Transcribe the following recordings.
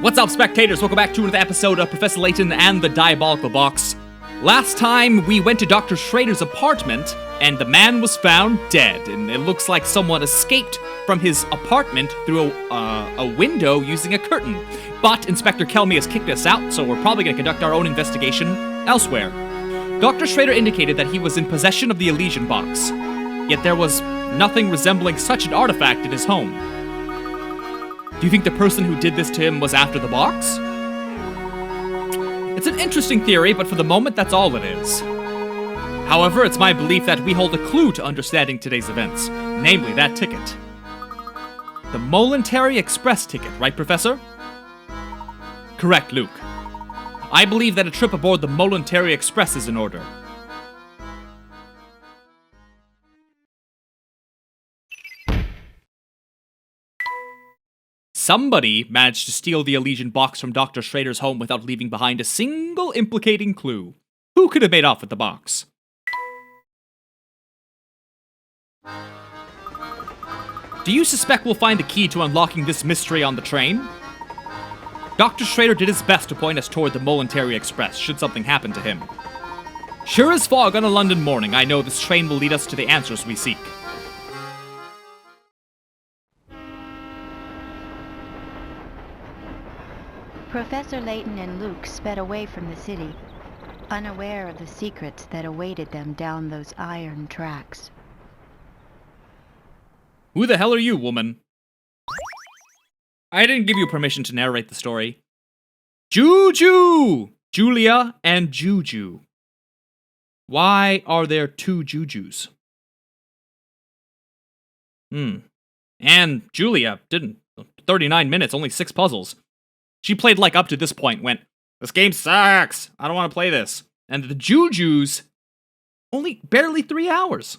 What's up, spectators? Welcome back to another episode of Professor Layton and the Diabolical Box. Last time, we went to Dr. Schrader's apartment, and the man was found dead, and it looks like someone escaped from his apartment through a window using a curtain. But Inspector Kelmy has kicked us out, so we're probably going to conduct our own investigation elsewhere. Dr. Schrader indicated that he was in possession of the Elysian box, yet there was nothing resembling such an artifact in his home. Do you think the person who did this to him was after the box? It's an interesting theory, but for the moment, that's all it is. However, it's my belief that we hold a clue to understanding today's events, namely that ticket. The Molentary Express ticket, right, Professor? Correct, Luke. I believe that a trip aboard the Molentary Express is in order. Somebody managed to steal the Elysian box from Dr. Schrader's home without leaving behind a single implicating clue. Who could have made off with the box? Do you suspect we'll find the key to unlocking this mystery on the train? Dr. Schrader did his best to point us toward the Molentary Express, should something happen to him. Sure as fog on a London morning, I know this train will lead us to the answers we seek. Professor Layton and Luke sped away from the city, unaware of the secrets that awaited them down those iron tracks. Who the hell are you, woman? I didn't give you permission to narrate the story. Juju! Julia and Juju. Why are there two Jujus? And Julia didn't. 39 minutes, only 6 puzzles. She played like up to this point, went, "This game sucks! I don't want to play this." And the Jujus, only barely 3 hours.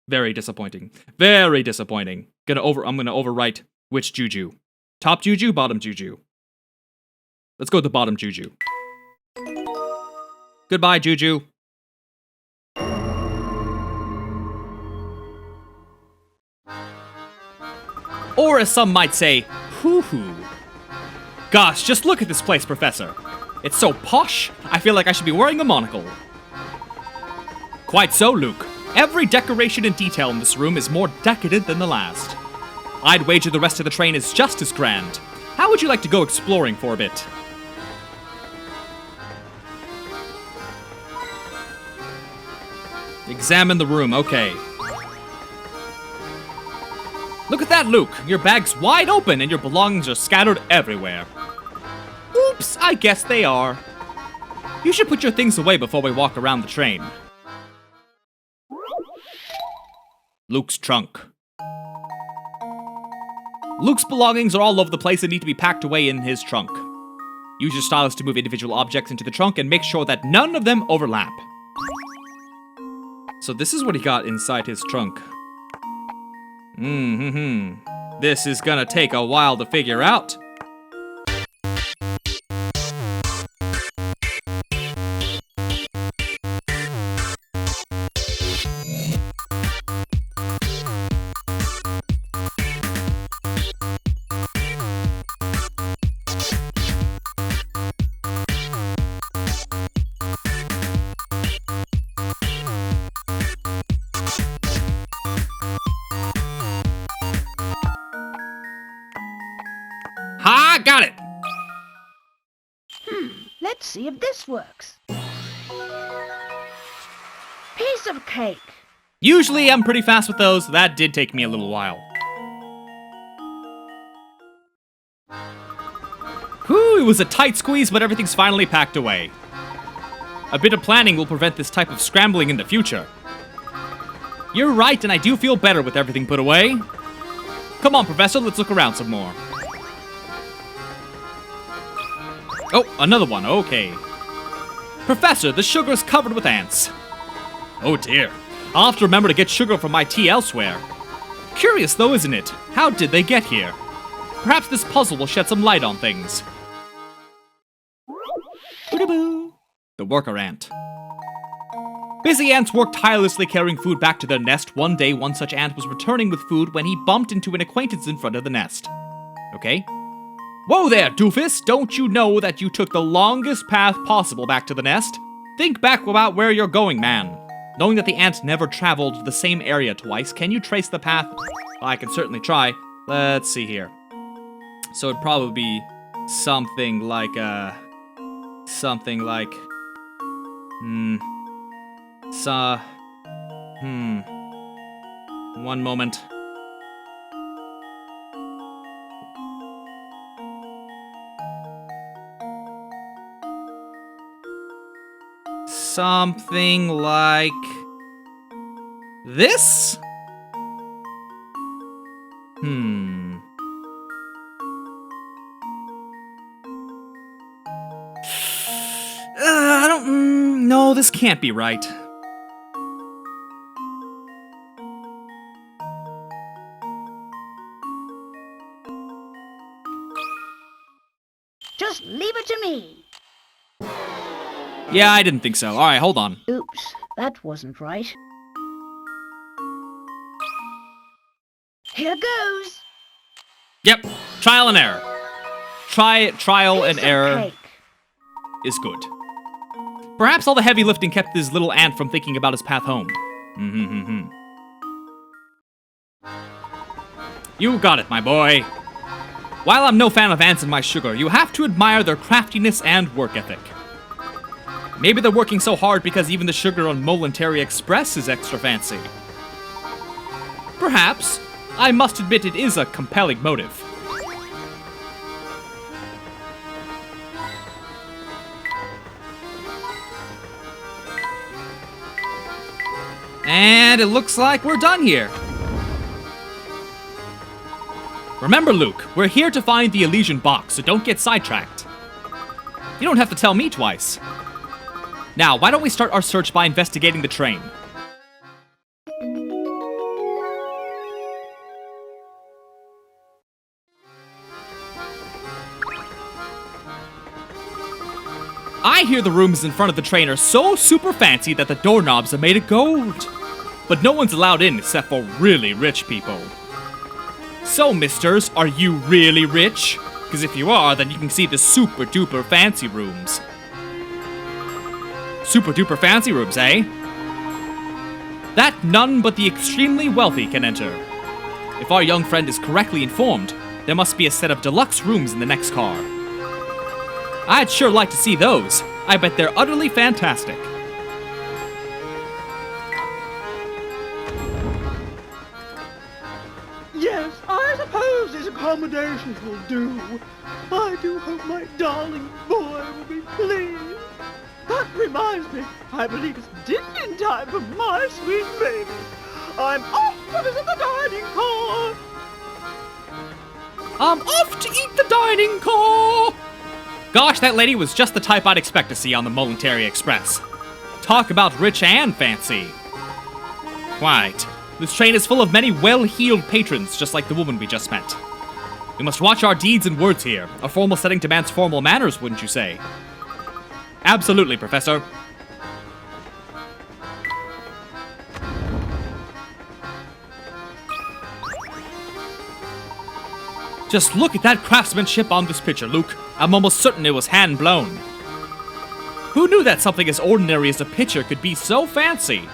Very disappointing. Very disappointing. I'm gonna overwrite which Juju. Top Juju, bottom Juju. Let's go with the bottom Juju. Goodbye, Juju. Or as some might say, hoo-hoo. Gosh, just look at this place, Professor. It's so posh, I feel like I should be wearing a monocle. Quite so, Luke. Every decoration and detail in this room is more decadent than the last. I'd wager the rest of the train is just as grand. How would you like to go exploring for a bit? Examine the room, okay. Look at that, Luke. Your bag's wide open and your belongings are scattered everywhere. Oops, I guess they are. You should put your things away before we walk around the train. Luke's trunk. Luke's belongings are all over the place and need to be packed away in his trunk. Use your stylus to move individual objects into the trunk and make sure that none of them overlap. So this is what he got inside his trunk. This is gonna take a while to figure out. Ha! Got it! Let's see if this works. Piece of cake. Usually I'm pretty fast with those. That did take me a little while. Whew, it was a tight squeeze, but everything's finally packed away. A bit of planning will prevent this type of scrambling in the future. You're right, and I do feel better with everything put away. Come on, Professor, let's look around some more. Oh, another one, okay. Professor, the sugar's covered with ants. Oh dear, I'll have to remember to get sugar from my tea elsewhere. Curious though, isn't it? How did they get here? Perhaps this puzzle will shed some light on things. Boo-da-boo. The worker ant. Busy ants worked tirelessly carrying food back to their nest. One day, one such ant was returning with food when he bumped into an acquaintance in front of the nest. Okay? Whoa there, doofus! Don't you know that you took the longest path possible back to the nest? Think back about where you're going, man. Knowing that the ant never traveled the same area twice, can you trace the path? I can certainly try. Let's see here. So it'd probably be something like, one moment. Something like this? No, this can't be right. Just leave it to me. Yeah, I didn't think so. Alright, hold on. Oops, that wasn't right. Here goes. Yep, trial and error. Trial and Piece of error cake. is good. Perhaps all the heavy lifting kept this little ant from thinking about his path home. You got it, my boy. While I'm no fan of ants in my sugar, you have to admire their craftiness and work ethic. Maybe they're working so hard because even the sugar on Molentary Express is extra fancy. Perhaps. I must admit it is a compelling motive. And it looks like we're done here. Remember, Luke, we're here to find the Elysian box, so don't get sidetracked. You don't have to tell me twice. Now, why don't we start our search by investigating the train? I hear the rooms in front of the train are so super fancy that the doorknobs are made of gold. But no one's allowed in except for really rich people. So, misters, are you really rich? Because if you are, then you can see the super duper fancy rooms. Super duper fancy rooms, eh? That none but the extremely wealthy can enter. If our young friend is correctly informed, there must be a set of deluxe rooms in the next car. I'd sure like to see those. I bet they're utterly fantastic. Yes, I suppose these accommodations will do. I do hope my darling boy will be pleased. That reminds me, I believe it's dinner time for my sweet baby. I'm off to visit the dining car. I'm off to eat the dining car! Gosh, that lady was just the type I'd expect to see on the Molentary Express. Talk about rich and fancy. Quite. This train is full of many well-heeled patrons, just like the woman we just met. We must watch our deeds and words here. A formal setting demands formal manners, wouldn't you say? Absolutely, Professor. Just look at that craftsmanship on this picture, Luke. I'm almost certain it was hand-blown. Who knew that something as ordinary as a picture could be so fancy?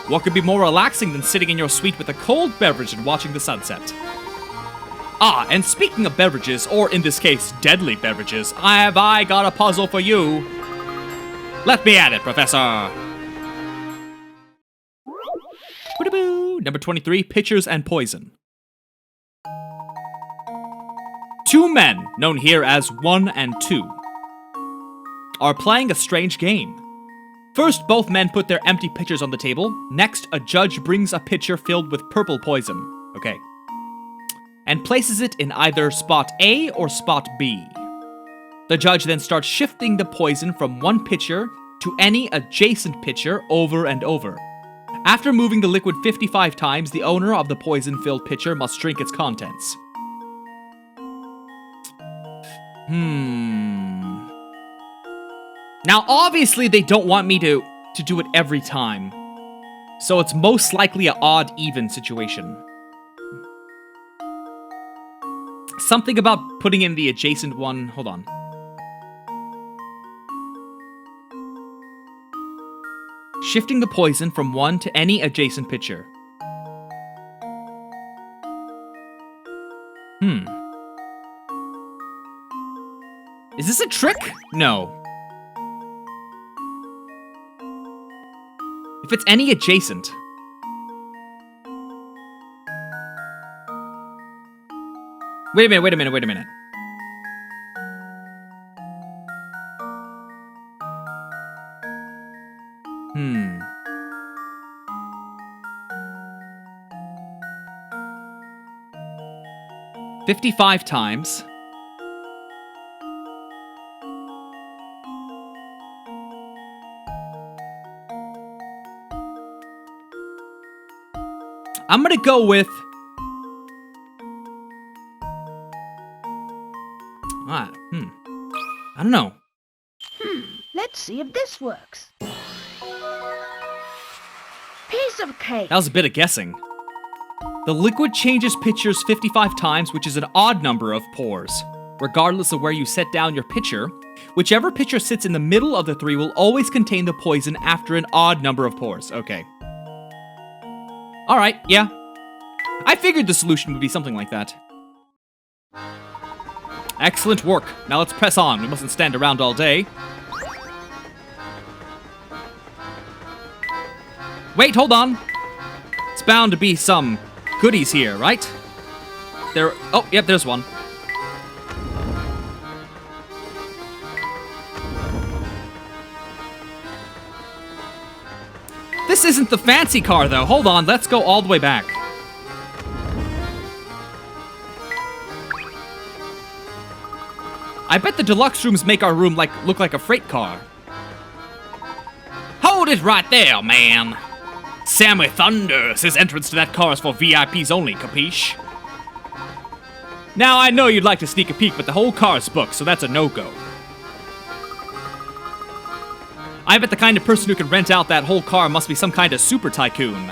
What could be more relaxing than sitting in your suite with a cold beverage and watching the sunset? Ah, and speaking of beverages, or in this case, deadly beverages, I got a puzzle for you. Let me at it, Professor. Number 23, Pitchers and Poison. Two men, known here as 1 and 2, are playing a strange game. First, both men put their empty pitchers on the table. Next, a judge brings a pitcher filled with purple poison. Okay. And places it in either spot A or spot B. The judge then starts shifting the poison from one pitcher to any adjacent pitcher over and over. After moving the liquid 55 times, the owner of the poison-filled pitcher must drink its contents. Now, obviously, they don't want me to do it every time. So it's most likely an odd-even situation. something about putting in the adjacent one. Hold on. Shifting the poison from one to any adjacent picture. Is this a trick? No. If it's any adjacent. Wait a minute. 55 times. I'm gonna go with... I don't know. Let's see if this works. Piece of cake. That was a bit of guessing. The liquid changes pitchers 55 times, which is an odd number of pours. Regardless of where you set down your pitcher, whichever pitcher sits in the middle of the three will always contain the poison after an odd number of pours. Okay. Alright, yeah. I figured the solution would be something like that. Excellent work. Now let's press on. We mustn't stand around all day. Wait, hold on. It's bound to be some goodies here, right? There... Oh, yep, there's one. This isn't the fancy car, though. Hold on, let's go all the way back. I bet the deluxe rooms make our room look like a freight car. Hold it right there, man. Sammy Thunder says entrance to that car is for VIPs only, capiche? Now, I know you'd like to sneak a peek, but the whole car's booked, so that's a no-go. I bet the kind of person who can rent out that whole car must be some kind of super tycoon.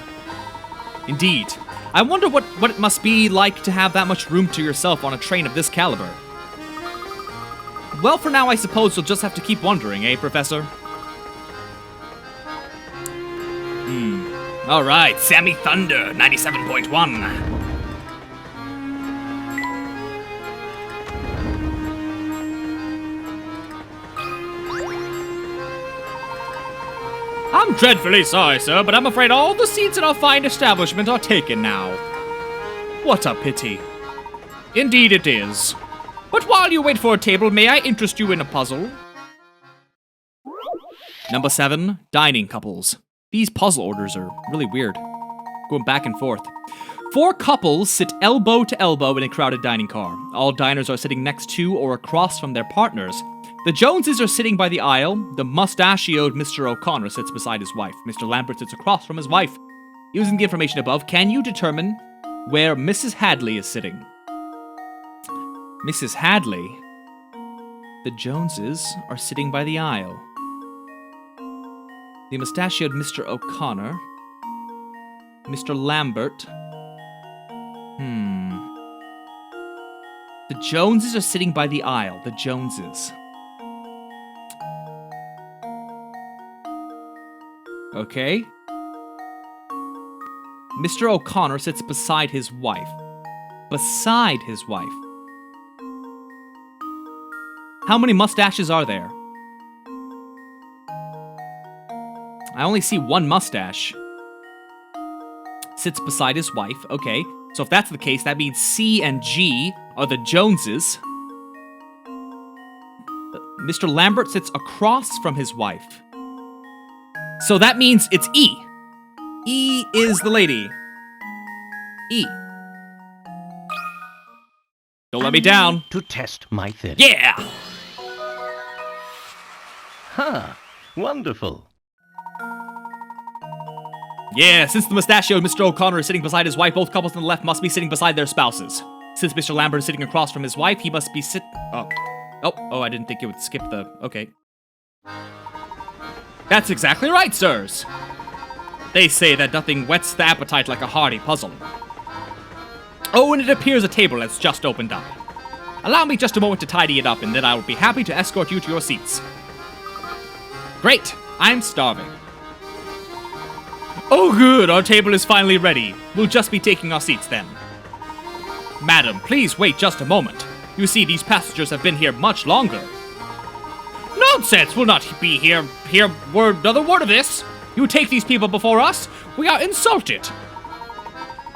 Indeed. I wonder what it must be like to have that much room to yourself on a train of this caliber. Well, for now, I suppose you'll just have to keep wondering, eh, Professor? Alright, Sammy Thunder, 97.1. I'm dreadfully sorry, sir, but I'm afraid all the seats in our fine establishment are taken now. What a pity. Indeed it is. But while you wait for a table, may I interest you in a puzzle? Number 7, dining couples. These puzzle orders are really weird. Going back and forth. 4 couples sit elbow to elbow in a crowded dining car. All diners are sitting next to or across from their partners. The Joneses are sitting by the aisle. The mustachioed Mr. O'Connor sits beside his wife. Mr. Lambert sits across from his wife. Using the information above, can you determine where Mrs. Hadley is sitting? Mrs. Hadley? The Joneses are sitting by the aisle. The mustachioed Mr. O'Connor. Mr. Lambert. The Joneses are sitting by the aisle. The Joneses. Okay. Mr. O'Connor sits beside his wife. Beside his wife. How many mustaches are there? I only see one mustache. Sits beside his wife. Okay. So if that's the case, that means C and G are the Joneses. Mr. Lambert sits across from his wife. So that means it's E. E is the lady. E. Don't let me down. To test my theory. Yeah! Huh. Wonderful. Yeah, since the mustachioed Mr. O'Connor is sitting beside his wife, both couples on the left must be sitting beside their spouses. Since Mr. Lambert is sitting across from his wife, he must be Oh, I didn't think it would skip the... Okay. That's exactly right, sirs. They say that nothing whets the appetite like a hearty puzzle. Oh, and it appears a table has just opened up. Allow me just a moment to tidy it up, and then I will be happy to escort you to your seats. Great! I'm starving. Oh good, our table is finally ready. We'll just be taking our seats then. Madam, please wait just a moment. You see, these passengers have been here much longer. Nonsense! We'll not be here another word of this. You take these people before us? We are insulted.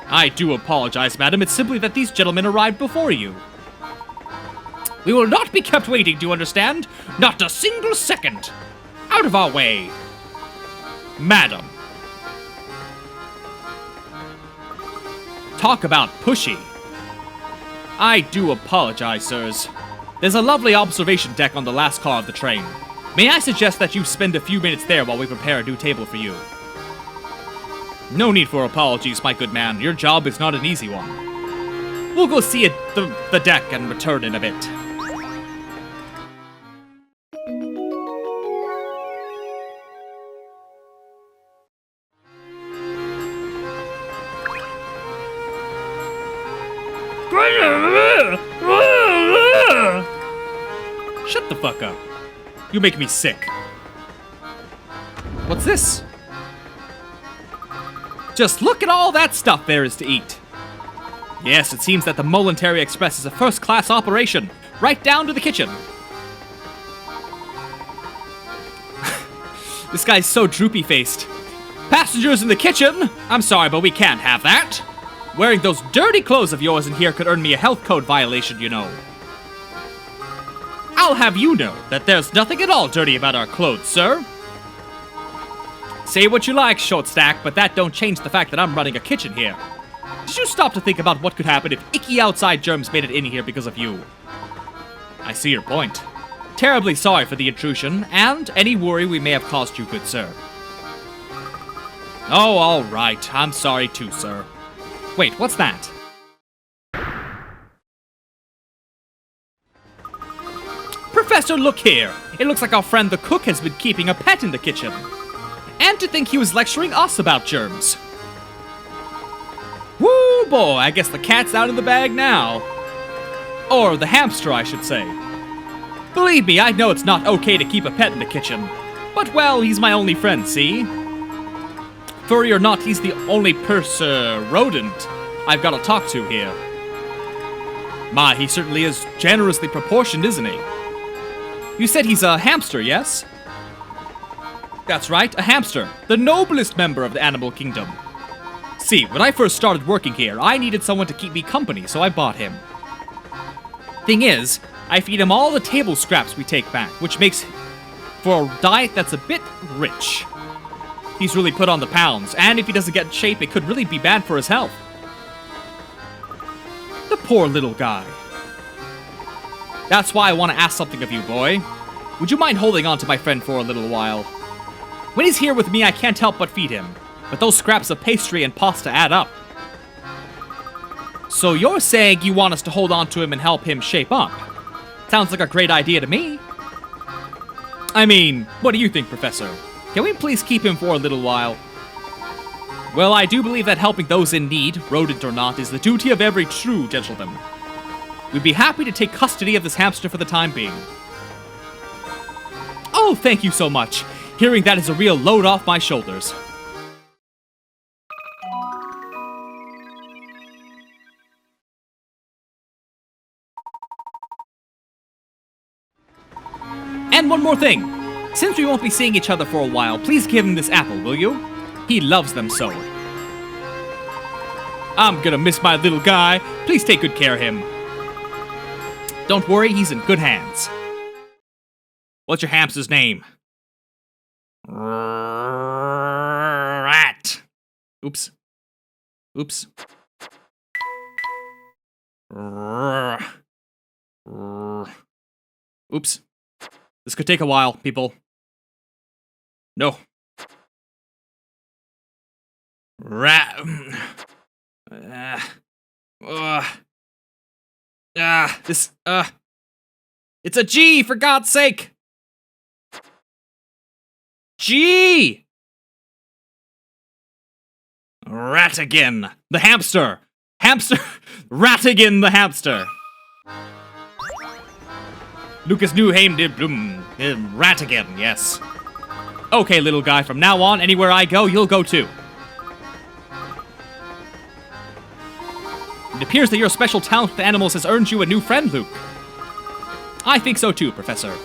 I do apologize, madam. It's simply that these gentlemen arrived before you. We will not be kept waiting, do you understand? Not a single second. Out of our way. Madam. Talk about pushy. I do apologize, sirs. There's a lovely observation deck on the last car of the train. May I suggest that you spend a few minutes there while we prepare a new table for you? No need for apologies, my good man. Your job is not an easy one. We'll go see the deck and return in a bit. Shut the fuck up. You make me sick. What's this? Just look at all that stuff there is to eat. Yes, it seems that the Molentary Express is a first-class operation, right down to the kitchen. This guy's so droopy-faced. Passengers in the kitchen? I'm sorry, but we can't have that. Wearing those dirty clothes of yours in here could earn me a health code violation, you know. I'll have you know that there's nothing at all dirty about our clothes, sir. Say what you like, short stack, but that don't change the fact that I'm running a kitchen here. Did you stop to think about what could happen if icky outside germs made it in here because of you? I see your point. Terribly sorry for the intrusion, and any worry we may have caused you, good sir. Oh, all right. I'm sorry too, sir. Wait, what's that? Professor, look here! It looks like our friend the cook has been keeping a pet in the kitchen. And to think he was lecturing us about germs. Woo boy, I guess the cat's out of the bag now. Or the hamster, I should say. Believe me, I know it's not okay to keep a pet in the kitchen. But well, he's my only friend, see? Furry or not, he's the only rodent I've got to talk to here. My, he certainly is generously proportioned, isn't he? You said he's a hamster, yes? That's right, a hamster. The noblest member of the animal kingdom. See, when I first started working here, I needed someone to keep me company, so I bought him. Thing is, I feed him all the table scraps we take back, which makes for a diet that's a bit rich. He's really put on the pounds, and if he doesn't get in shape, it could really be bad for his health. The poor little guy. That's why I want to ask something of you, boy. Would you mind holding on to my friend for a little while? When he's here with me, I can't help but feed him, but those scraps of pastry and pasta add up. So you're saying you want us to hold on to him and help him shape up? Sounds like a great idea to me. I mean, what do you think, Professor? Can we please keep him for a little while? Well, I do believe that helping those in need, rodent or not, is the duty of every true gentleman. We'd be happy to take custody of this hamster for the time being. Oh, thank you so much. Hearing that is a real load off my shoulders. And one more thing. Since we won't be seeing each other for a while, please give him this apple, will you? He loves them so. I'm gonna miss my little guy. Please take good care of him. Don't worry, he's in good hands. What's your hamster's name? Rat. Oops. Oops. Oops. This could take a while, people. No. It's a G, for God's sake! G! Ratigan, the hamster! Hamster! Ratigan, the hamster! Lucas Newhame did rat again, yes. Okay, little guy, from now on, anywhere I go, you'll go too. It appears that your special talent with animals has earned you a new friend, Luke. I think so too, Professor.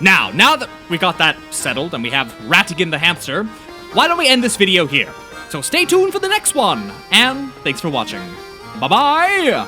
Now that we got that settled and we have Ratigan the hamster, why don't we end this video here? So stay tuned for the next one, and thanks for watching. Bye-bye!